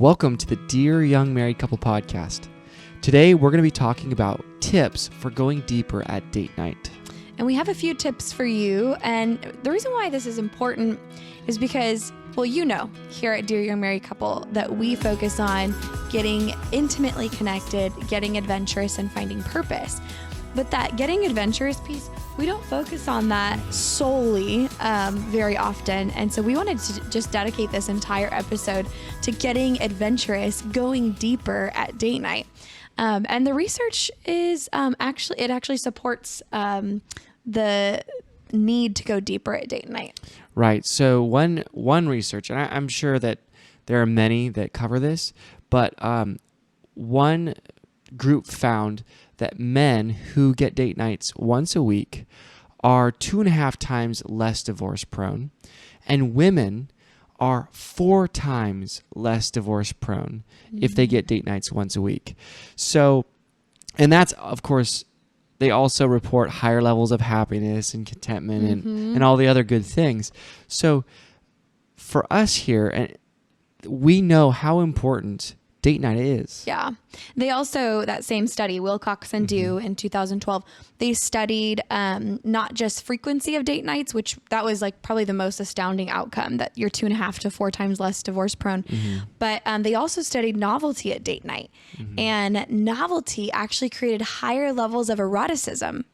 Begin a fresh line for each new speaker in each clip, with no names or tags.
Welcome to the Dear Young Married Couple podcast. Today, we're going to be talking about tips for going deeper at date night.
And we have a few tips for you. And the reason why this is important is because, well, you know, here at Dear Young Married Couple, that we focus on getting intimately connected, getting adventurous, and finding purpose. But that getting adventurous piece, we don't focus on that solely very often. And so we wanted to just dedicate this entire episode to getting adventurous, going deeper at date night. And the research is actually supports the need to go deeper at date night.
Right. So one research, and I'm sure that there are many that cover this, but one group found that men who get date nights once a week are 2.5 times less divorce prone, and women are 4 times less divorce prone if they get date nights once a week. So, and that's, of course, they also report higher levels of happiness and contentment and all the other good things. So for us here, and we know how important date night is.
Yeah. They also, that same study, Wilcox and Dew in 2012, they studied not just frequency of date nights, which that was like probably the most astounding outcome, that you're 2.5 to 4 times less divorce prone. But they also studied novelty at date night. And novelty actually created higher levels of eroticism.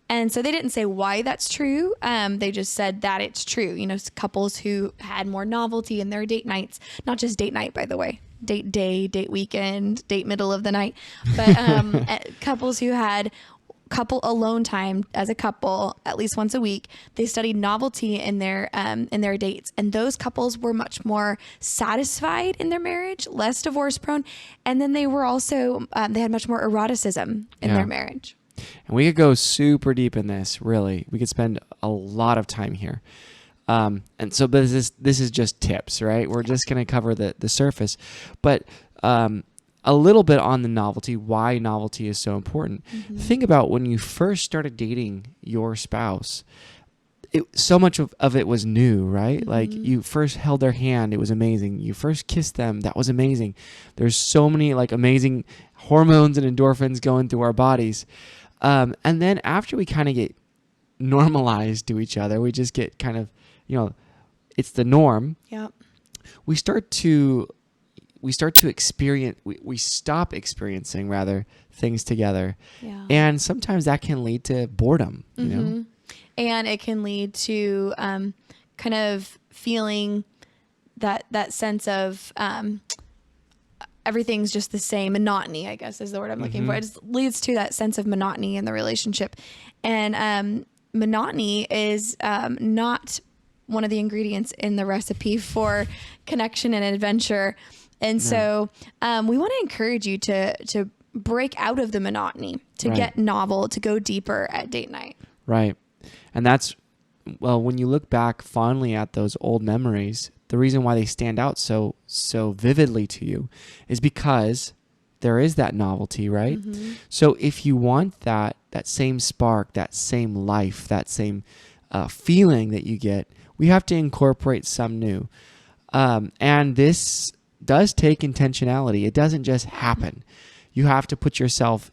And so they didn't say why that's true. They just said that it's true. You know, couples who had more novelty in their date nights, not just date night, by the way, date day, date weekend, date middle of the night, but couples who had couple alone time as a couple at least once a week, they studied novelty in their dates, and those couples were much more satisfied in their marriage, less divorce prone, and then they were also they had much more eroticism in their marriage.
And we could go super deep in this, really. We could spend a lot of time here. And so this is just tips, right? We're just going to cover the surface. But a little bit on the novelty, why novelty is so important. Think about when you first started dating your spouse. So much of it was new, right? Like you first held their hand, it was amazing. You first kissed them, that was amazing. There's so many like amazing hormones and endorphins going through our bodies. And then after we kind of get normalized to each other, we just get kind of, you know, it's the norm.
Yeah.
We start to experience, we stop experiencing rather things together. Yeah. And sometimes that can lead to boredom, you know?
And it can lead to kind of feeling that sense of everything's just the same. Monotony, I guess, is the word I'm looking for. It just leads to that sense of monotony in the relationship. And monotony is not one of the ingredients in the recipe for connection and adventure. And so we want to encourage you to break out of the monotony, to get novel, to go deeper at date night.
Right. And that's, well, when you look back fondly at those old memories, the reason why they stand out so vividly to you is because there is that novelty, right? So if you want that same spark, that same life, that same feeling that you get, we have to incorporate some new. And this does take intentionality. It doesn't just happen. You have to put yourself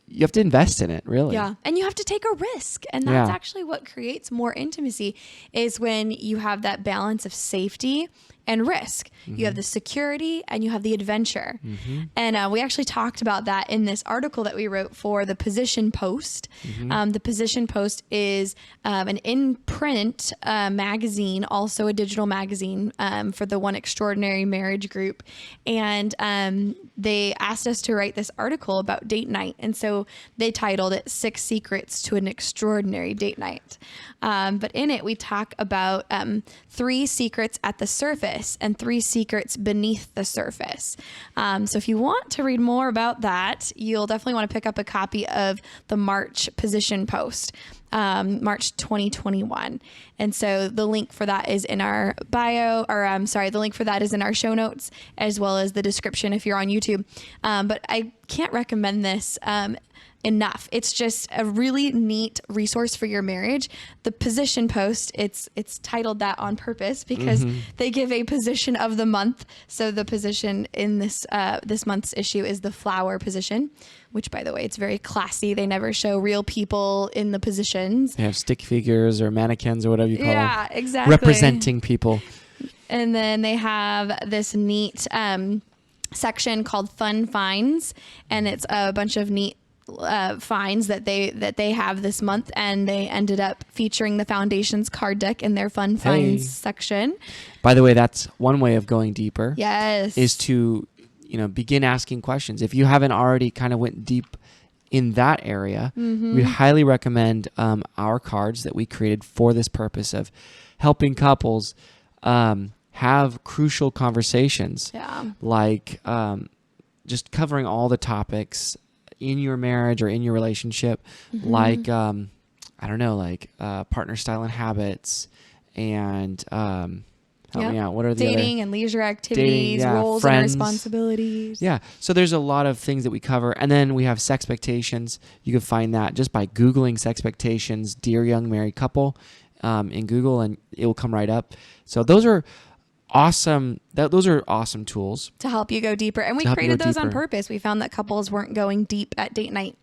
you have to invest in it, really.
Yeah. And you have to take a risk. And that's actually what creates more intimacy, is when you have that balance of safety and risk. You have the security and you have the adventure. And we actually talked about that in this article that we wrote for the Position Post. The Position Post is an in-print magazine, also a digital magazine for the One Extraordinary Marriage group. And they asked us to write this article about date night. And so they titled it 6 Secrets to an Extraordinary Date Night. But in it, we talk about 3 secrets at the surface and 3 secrets beneath the surface. So if you want to read more about that, you'll definitely want to pick up a copy of the March Position Post, March 2021. And so the link for that is in our bio, the link for that is in our show notes, as well as the description if you're on YouTube. But I can't recommend this enough. It's just a really neat resource for your marriage. The position post, it's titled that on purpose because they give a position of the month. So the position in this month's issue is the flower position, which, by the way, it's very classy. They never show real people in the positions.
They have stick figures or mannequins or whatever you call them.
Yeah, exactly.
Representing people.
And then they have this neat section called Fun Finds, and it's a bunch of neat finds that they have this month, and they ended up featuring the Foundation's card deck in their Fun Finds section.
By the way, that's one way of going deeper.
Yes.
Is to, begin asking questions. If you haven't already kind of went deep in that area, we'd highly recommend our cards that we created for this purpose of helping couples have crucial conversations, like just covering all the topics in your marriage or in your relationship, like partner style and habits, and help me out. What are the
dating
other?
And leisure activities, roles
friends,
and responsibilities.
Yeah. So there's a lot of things that we cover. And then we have sexpectations. You can find that just by Googling sexpectations, Dear Young Married Couple, in Google, and it will come right up. So those are awesome. Those are awesome tools
to help you go deeper. And we created those on purpose. We found that couples weren't going deep at date night.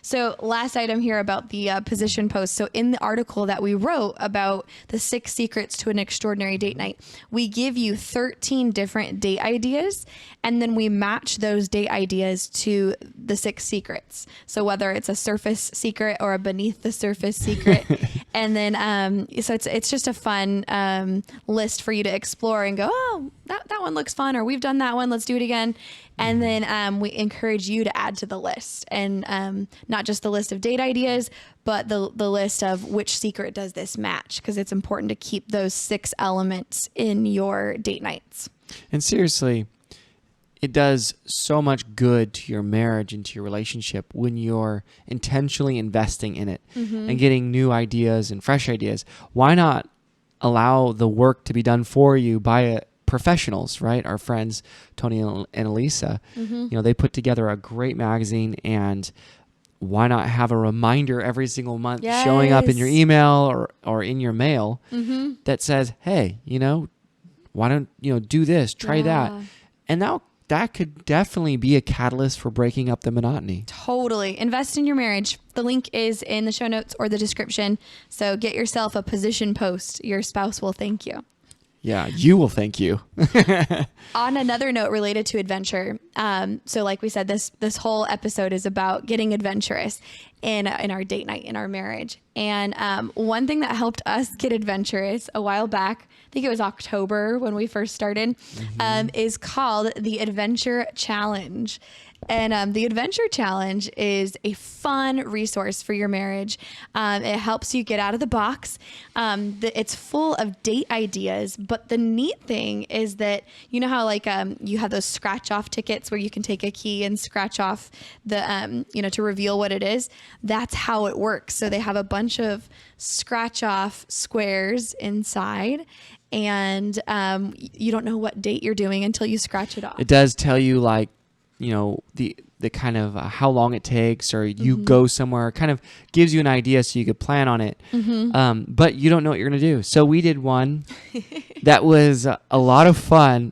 So last item here about the position post. So in the article that we wrote about the 6 secrets to an extraordinary date night, we give you 13 different date ideas, and then we match those date ideas to the 6 secrets. So whether it's a surface secret or a beneath the surface secret, and then so it's just a fun list for you to explore and go, oh, that one looks fun, or we've done that one, let's do it again. And then we encourage you to add to the list, and not just the list of date ideas, but the list of which secret does this match, because it's important to keep those 6 elements in your date nights.
And seriously, it does so much good to your marriage and to your relationship when you're intentionally investing in it and getting new ideas and fresh ideas. Why not allow the work to be done for you by professionals, right? Our friends, Tony and Elisa, they put together a great magazine, and why not have a reminder every single month showing up in your email or in your mail that says, hey, why don't, do this, try that. And now that could definitely be a catalyst for breaking up the monotony.
Totally. Invest in your marriage. The link is in the show notes or the description. So get yourself a position post. Your spouse will thank you.
Yeah, you will thank you.
On another note related to adventure, so like we said, this whole episode is about getting adventurous in our date night, in our marriage. And one thing that helped us get adventurous a while back, I think it was October when we first started, is called the Adventure Challenge. And the Adventure Challenge is a fun resource for your marriage. It helps you get out of the box. It's full of date ideas, but the neat thing is that, how you have those scratch off tickets where you can take a key and scratch off the, to reveal what it is. That's how it works. So they have a bunch of scratch off squares inside, and you don't know what date you're doing until you scratch it off.
It does tell you the kind of how long it takes, or you go somewhere, kind of gives you an idea so you could plan on it. But you don't know what you're going to do. So we did one that was a lot of fun.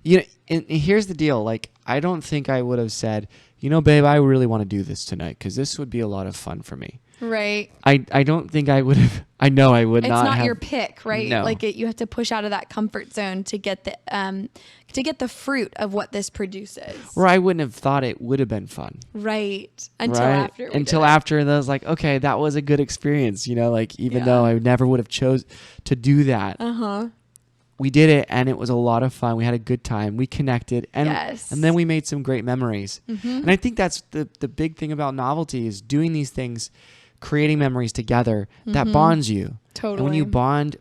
And here's the deal. I don't think I would have said, babe, I really want to do this tonight because this would be a lot of fun for me.
Right.
I don't think I would have. I know I would not.
It's not
have,
your pick, right?
No.
You have to push out of that comfort zone to get the fruit of what this produces.
Or I wouldn't have thought it would have been fun.
Right. Until
after I was like, okay, that was a good experience. Even though I never would have chose to do that. We did it, and it was a lot of fun. We had a good time. We connected, and then we made some great memories. And I think that's the big thing about Novelty is doing these things, creating memories together that bonds you.
Totally.
And when you bond,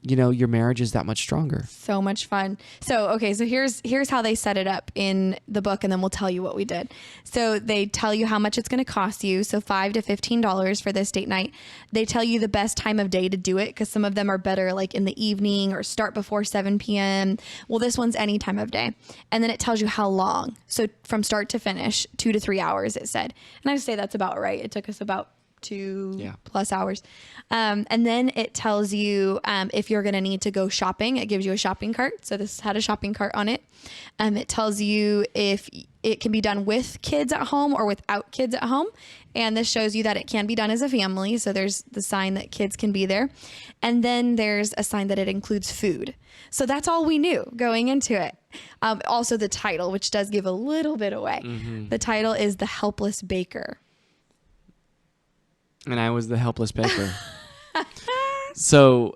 your marriage is that much stronger.
So much fun. So, okay. So here's how they set it up in the book, and then we'll tell you what we did. So they tell you how much it's going to cost you. So $5 to $15 for this date night. They tell you the best time of day to do it, because some of them are better like in the evening or start before 7 p.m. Well, this one's any time of day. And then it tells you how long. So from start to finish, 2 to 3 hours, it said. And I would say that's about right. It took us about 2+ hours. And then it tells you if you're going to need to go shopping. It gives you a shopping cart. So this had a shopping cart on it. It tells you if it can be done with kids at home or without kids at home. And this shows you that it can be done as a family. So there's the sign that kids can be there. And then there's a sign that it includes food. So that's all we knew going into it. Also the title, which does give a little bit away. Mm-hmm. The title is The Helpless Baker.
And I was the helpless baker. So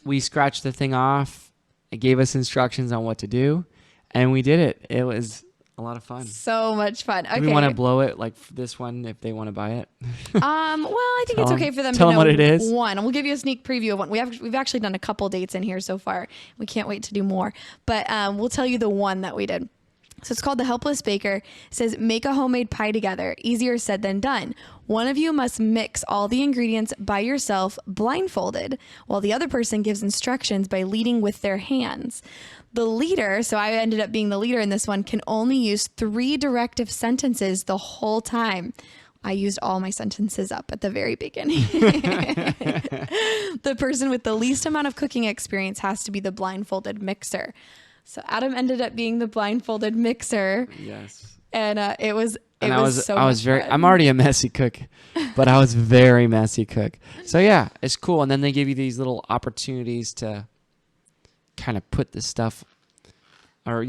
we scratched the thing off. It gave us instructions on what to do, and we did it. It was a lot of fun.
So much fun. Okay.
Do we want to blow it like this one if they want to buy it?
Well, I think it's okay for them to
tell
know
them what it is.
One. And we'll give you a sneak preview of one. We've actually done a couple dates in here so far. We can't wait to do more. But we'll tell you the one that we did. So it's called The Helpless Baker. It says, make a homemade pie together. Easier said than done. One of you must mix all the ingredients by yourself, blindfolded, while the other person gives instructions by leading with their hands. The leader, so I ended up being the leader in this one, can only use 3 directive sentences the whole time. I used all my sentences up at the very beginning. The person with the least amount of cooking experience has to be the blindfolded mixer. So Adam ended up being the blindfolded mixer.
Yes.
And it was
fun.
I'm
already a messy cook, but I was very messy cook. So yeah, it's cool. And then they give you these little opportunities to kind of put this stuff or,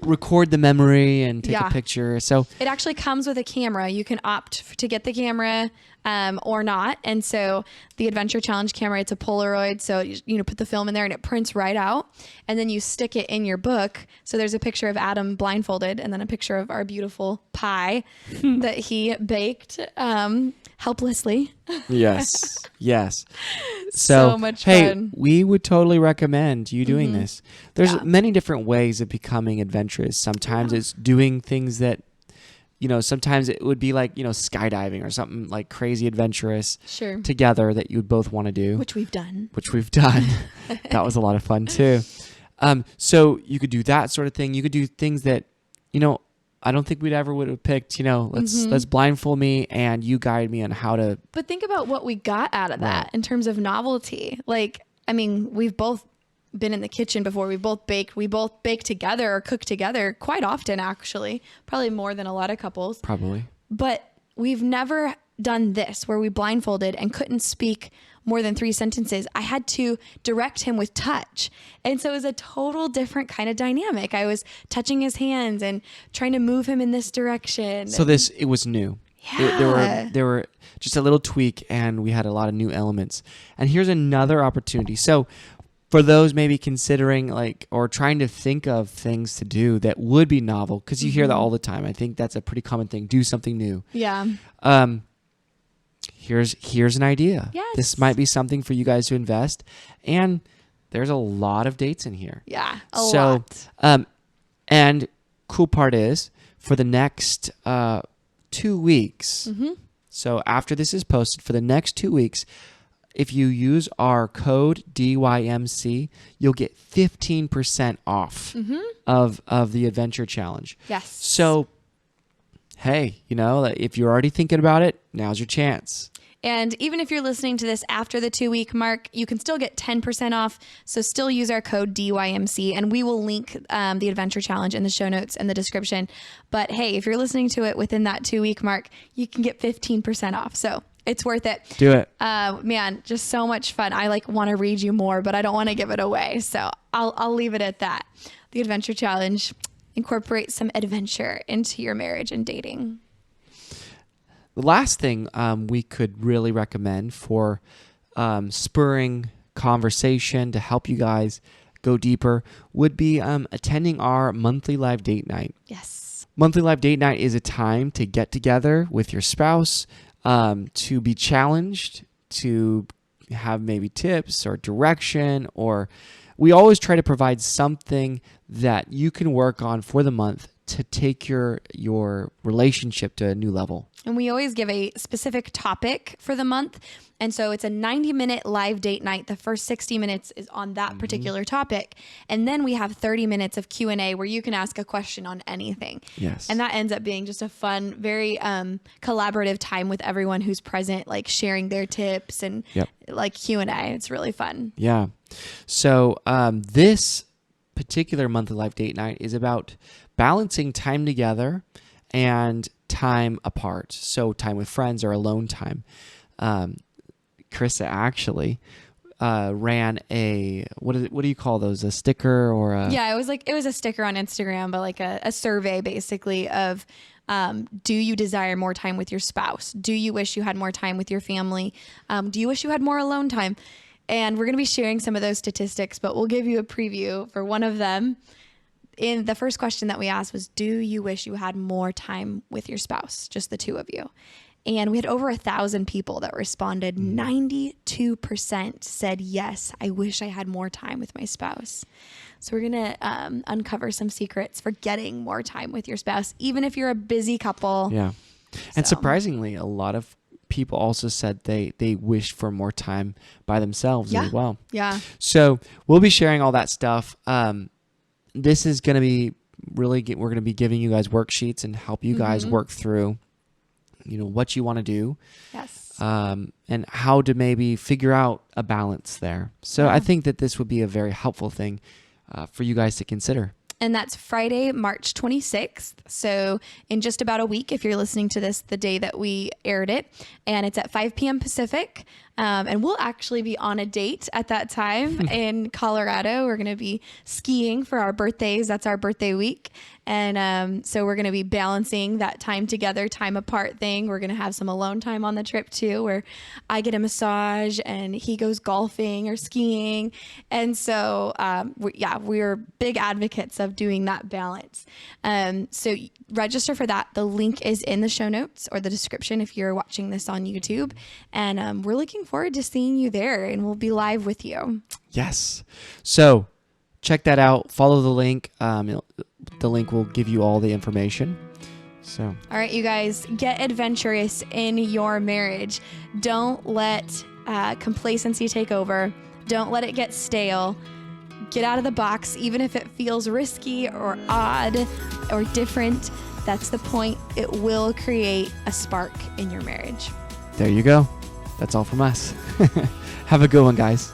record the memory and take a picture. So
it actually comes with a camera. You can opt to get the camera or not. And so the Adventure Challenge camera, it's a Polaroid. So you put the film in there and it prints right out. And then you stick it in your book. So there's a picture of Adam blindfolded and then a picture of our beautiful pie that he baked helplessly.
Yes.
So much fun.
We would totally recommend you doing this. There's many different ways of becoming adventurous. Sometimes it's doing things that, sometimes it would be like, skydiving or something like crazy adventurous together that you would both want to do.
Which we've done.
That was a lot of fun too. So you could do that sort of thing. You could do things that, I don't think would have picked, let's blindfold me and you guide me on how to.
But think about what we got out of that in terms of novelty. We've both been in the kitchen before. We both bake together or cook together quite often, actually, probably more than a lot of couples.
Probably.
But we've never done this where we blindfolded and couldn't speak more than 3 sentences. I had to direct him with touch. And so it was a total different kind of dynamic. I was touching his hands and trying to move him in this direction.
So it was new.
Yeah.
There were just a little tweak and we had a lot of new elements. And here's another opportunity. So for those maybe considering or trying to think of things to do that would be novel, because you hear that all the time. I think that's a pretty common thing. Do something new.
Yeah.
Here's an idea.
Yes.
This might be something for you guys to invest. And there's a lot of dates in here.
Yeah, a lot.
And cool part is for the next 2 weeks. So after this is posted, for the next 2 weeks, if you use our code DYMC, you'll get 15% off of the Adventure Challenge.
Yes.
So, hey, if you're already thinking about it, now's your chance.
And even if you're listening to this after the 2-week mark, you can still get 10% off. So still use our code DYMC, and we will link the Adventure Challenge in the show notes and the description. But hey, if you're listening to it within that 2-week mark, you can get 15% off. So it's worth it.
Do it.
Man, just so much fun. I want to read you more, but I don't want to give it away. So I'll leave it at that. The Adventure Challenge. Incorporate some adventure into your marriage and dating.
The last thing we could really recommend for spurring conversation to help you guys go deeper would be attending our monthly live date night.
Yes.
Monthly live date night is a time to get together with your spouse, to be challenged, to have maybe tips or direction, or we always try to provide something that you can work on for the month to take your relationship to a new level.
And we always give a specific topic for the month. And so it's a 90-minute live date night. The first 60 minutes is on that particular topic. And then we have 30 minutes of Q&A where you can ask a question on anything.
Yes.
And that ends up being just a fun, very collaborative time with everyone who's present, like sharing their tips and like Q&A. It's really fun.
Yeah. So this particular monthly live date night is about balancing time together and time apart. So time with friends or alone time. Krista actually ran a, what do you call those? A sticker or a...
Yeah, it was a sticker on Instagram, but like a survey basically of, do you desire more time with your spouse? Do you wish you had more time with your family? Do you wish you had more alone time? And we're going to be sharing some of those statistics, but we'll give you a preview for one of them. In the first question that we asked was, do you wish you had more time with your spouse? Just the two of you. And we had over 1,000 people that responded. 92% said, yes, I wish I had more time with my spouse. So we're going to uncover some secrets for getting more time with your spouse, even if you're a busy couple.
Yeah. And surprisingly, a lot of people also said they wished for more time by themselves as well.
Yeah.
So we'll be sharing all that stuff. This is going to be we're going to be giving you guys worksheets and help you guys work through, what you want to do.
Yes.
And how to maybe figure out a balance there. So I think that this would be a very helpful thing for you guys to consider.
And that's Friday, March 26th. So in just about a week, if you're listening to this the day that we aired it, and it's at 5 p.m. Pacific. And we'll actually be on a date at that time in Colorado. We're going to be skiing for our birthdays. That's our birthday week. And so we're going to be balancing that time together, time apart thing. We're going to have some alone time on the trip too, where I get a massage and he goes golfing or skiing. And so, we're big advocates of doing that balance. So register for that. The link is in the show notes or the description if you're watching this on YouTube. And we're looking forward to seeing you there, and we'll be live with you.
Yes. So check that out. Follow the link. The link will give you all the information. So,
all right, you guys, get adventurous in your marriage. Don't let complacency take over. Don't let it get stale. Get out of the box, even if it feels risky or odd or different. That's the point. It will create a spark in your marriage.
There you go. That's all from us. Have a good one, guys.